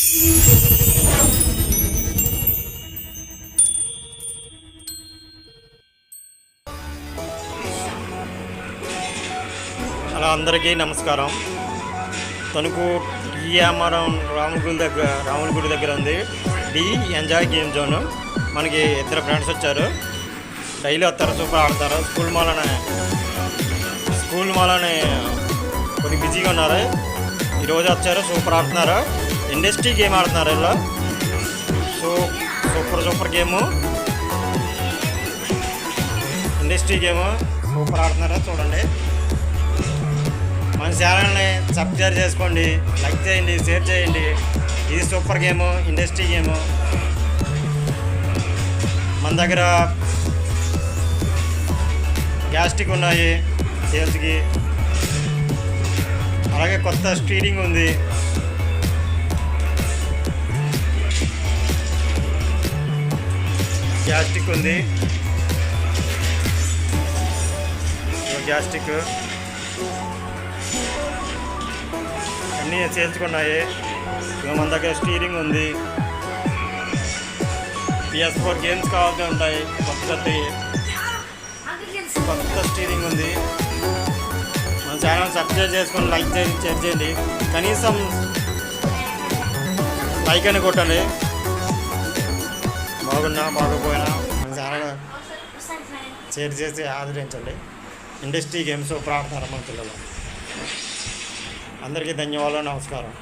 అలా అందరికీ నమస్కారం. తణుకు టీఎంఆర్ఎం రాముల గుడి దగ్గర ఉంది డి ఎంజాయ్ గేమ్ జోన్. మనకి ఇద్దరు ఫ్రెండ్స్ వచ్చారు, డైలీ వస్తారు, సూపర్ ఆడతారు. స్కూల్ మాలని కొద్దిగా బిజీగా ఉన్నారు, ఈరోజు వచ్చారు, సూపర్ ఆడుతున్నారు. ఇండస్ట్రీ గేమ్ ఆడుతున్నారు ఇలా. Super game, industry game super ఆడుతున్నారు. చూడండి, మన ఛానల్ని సబ్స్క్రైబ్ చేసుకోండి, లైక్ చేయండి, షేర్ చేయండి. ఇది సూపర్ గేము, ఇండస్ట్రీ గేము. మన దగ్గర గ్యాస్టిక్ ఉన్నాయి సేల్స్కి, అలాగే కొత్త స్టీరింగ్ ఉంది. గ్యాస్టిక్ ఉంది, గ్యాస్టిక్ అన్నీ చేర్చుకున్నాయి. మన దగ్గర స్టీరింగ్ ఉంది. PS4 గేమ్స్ కావాల్సి ఉంటాయి, కొత్త స్టీరింగ్ ఉంది. మన ఛానల్ సబ్స్క్రైబ్ చేసుకొని లైక్ చేయండి, షేర్ చేయండి. కనీసం లైక్ అని కొట్టండి. బాగున్నా బాగోపోయినా మన ఛానల్ షేర్ చేసి ఆదరించండి. ఇండస్ట్రీ గేమ్స్ ప్రార్థన మన పిల్లలు. అందరికీ ధన్యవాదాలు, నమస్కారం.